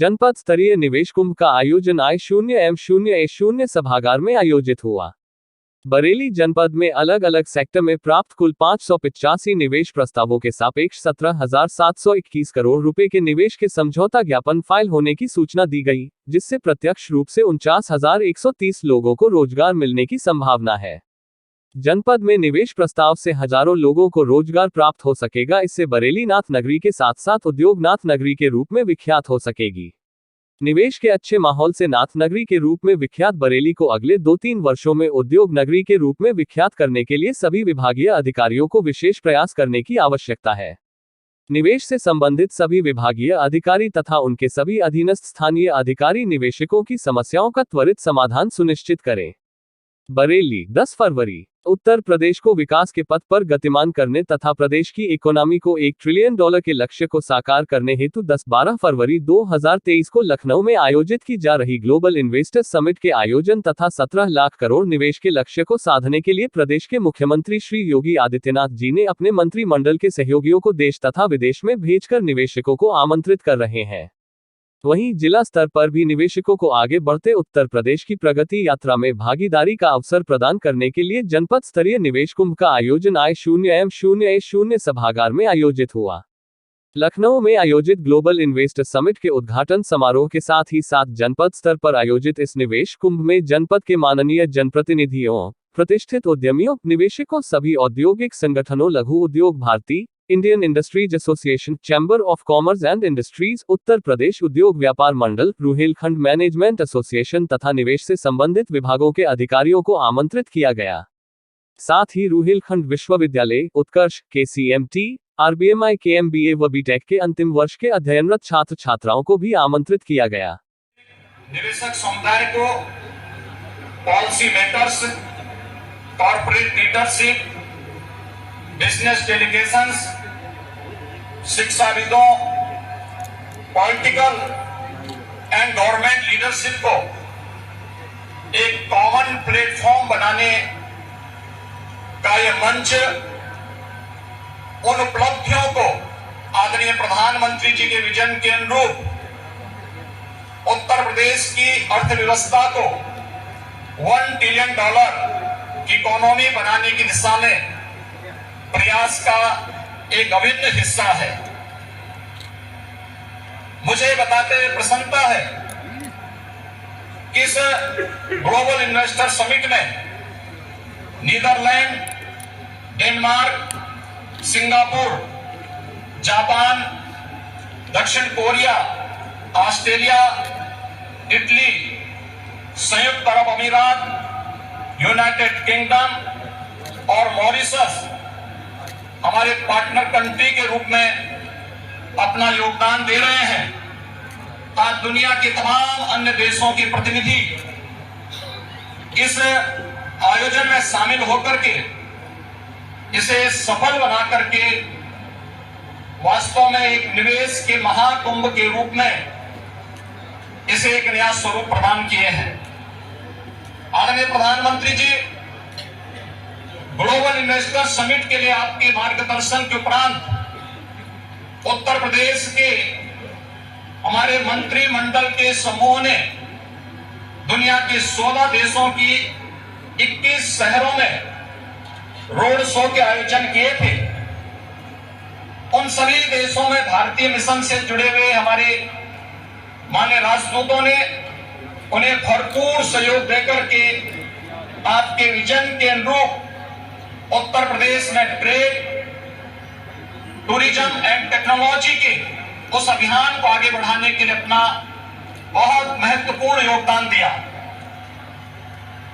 जनपद स्तरीय निवेश कुंभ का आयोजन I0M0A0 सभागार में आयोजित हुआ। बरेली जनपद में अलग अलग सेक्टर में प्राप्त कुल 585 निवेश प्रस्तावों के सापेक्ष 17,721 करोड़ रुपए के निवेश के समझौता ज्ञापन फाइल होने की सूचना दी गई, जिससे प्रत्यक्ष रूप से 49,130 लोगों को रोजगार मिलने की संभावना है। जनपद में निवेश प्रस्ताव से हजारों लोगों को रोजगार प्राप्त हो सकेगा। इससे बरेली नाथ नगरी के साथ साथ उद्योग नाथ नगरी के रूप में विख्यात हो सकेगी। निवेश के अच्छे माहौल से नाथ नगरी के रूप में विख्यात बरेली को अगले 2-3 वर्षों में उद्योग नगरी के रूप में विख्यात करने के लिए सभी विभागीय अधिकारियों को विशेष प्रयास करने की आवश्यकता है। निवेश से संबंधित सभी विभागीय अधिकारी तथा उनके सभी अधीनस्थ स्थानीय अधिकारी निवेशकों की समस्याओं का त्वरित समाधान सुनिश्चित करें। बरेली 10 फरवरी। उत्तर प्रदेश को विकास के पथ पर गतिमान करने तथा प्रदेश की इकोनॉमी को $1 ट्रिलियन के लक्ष्य को साकार करने हेतु 10-12 फरवरी 2023 को लखनऊ में आयोजित की जा रही ग्लोबल इन्वेस्टर्स समिट के आयोजन तथा 17 लाख करोड़ निवेश के लक्ष्य को साधने के लिए प्रदेश के मुख्यमंत्री श्री योगी आदित्यनाथ जी ने अपने मंत्रिमंडल के सहयोगियों को देश तथा विदेश में भेजकर निवेशकों को आमंत्रित कर रहे हैं। वहीं जिला स्तर पर भी निवेशकों को आगे बढ़ते उत्तर प्रदेश की प्रगति यात्रा में भागीदारी का अवसर प्रदान करने के लिए जनपद स्तरीय निवेश कुंभ का आयोजन I0M0A0 सभागार में आयोजित हुआ। लखनऊ में आयोजित ग्लोबल इन्वेस्टर समिट के उद्घाटन समारोह के साथ ही साथ जनपद स्तर पर आयोजित इस निवेश कुंभ में जनपद के माननीय जनप्रतिनिधियों, प्रतिष्ठित उद्यमियों, निवेशकों, सभी औद्योगिक संगठनों, Laghu Udyog Bharati, Indian industries association, chamber of commerce and industries, Uttar Pradesh Udyog Vyapar Mandal, Rohilkhand management association तथा निवेश से संबंधित विभागों के अधिकारियों को आमंत्रित किया गया। साथ ही रुहेलखंड विश्वविद्यालय, उत्कर्ष, KCMT, RBMI के MBA व BTech के अंतिम वर्ष के अध्ययनरत छात्र छात्राओं को भी आमंत्रित किया गया। निवेशक समुदाय को policy makers, corporate leadership, business delegations, शिक्षाविदों, पॉलिटिकल एंड गवर्नमेंट लीडरशिप को एक कॉमन प्लेटफॉर्म बनाने का यह मंच उन उपलब्धियों को आदरणीय प्रधानमंत्री जी के विजन के अनुरूप उत्तर प्रदेश की अर्थव्यवस्था को $1 ट्रिलियन की इकोनॉमी बनाने की दिशा में प्रयास का एक अभिन्न हिस्सा है। मुझे बताते हुए प्रसन्नता है कि इस ग्लोबल इन्वेस्टर समिट में नीदरलैंड, डेनमार्क, सिंगापुर, जापान, दक्षिण कोरिया, ऑस्ट्रेलिया, इटली, संयुक्त अरब अमीरात, यूनाइटेड किंगडम और मॉरिशस हमारे पार्टनर कंट्री के रूप में अपना योगदान दे रहे हैं। आज दुनिया के तमाम अन्य देशों के प्रतिनिधि इस आयोजन में शामिल होकर के इसे सफल बना करके वास्तव में एक निवेश के महाकुंभ के रूप में इसे एक नया स्वरूप प्रदान किए हैं। आदरणीय प्रधानमंत्री जी, ग्लोबल इन्वेस्टर समिट के लिए आपके मार्गदर्शन के उपरांत उत्तर प्रदेश के हमारे मंत्रिमंडल के समूह ने दुनिया के 16 देशों की 21 शहरों में रोड शो के आयोजन किए थे। उन सभी देशों में भारतीय मिशन से जुड़े हुए हमारे माननीय राजदूतों ने उन्हें भरपूर सहयोग देकर के आपके विजन के अनुरूप उत्तर प्रदेश में ट्रेड, टूरिज्म एंड टेक्नोलॉजी के उस अभियान को आगे बढ़ाने के लिए अपना बहुत महत्वपूर्ण योगदान दिया।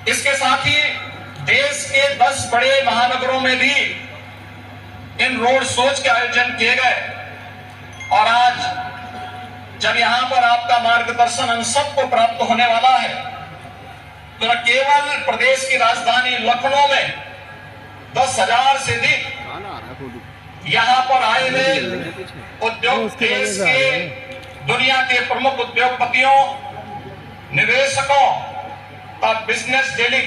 इसके साथ ही देश के 10 बड़े महानगरों में भी इन रोड शोज के आयोजन किए गए और आज जब यहां पर आपका मार्गदर्शन हम सबको प्राप्त होने वाला है तो न केवल प्रदेश की राजधानी लखनऊ में 10,000 से अधिक यहाँ पर आए हुए उद्योग देश के दुनिया के प्रमुख उद्योगपतियों, निवेशकों का बिजनेस डेली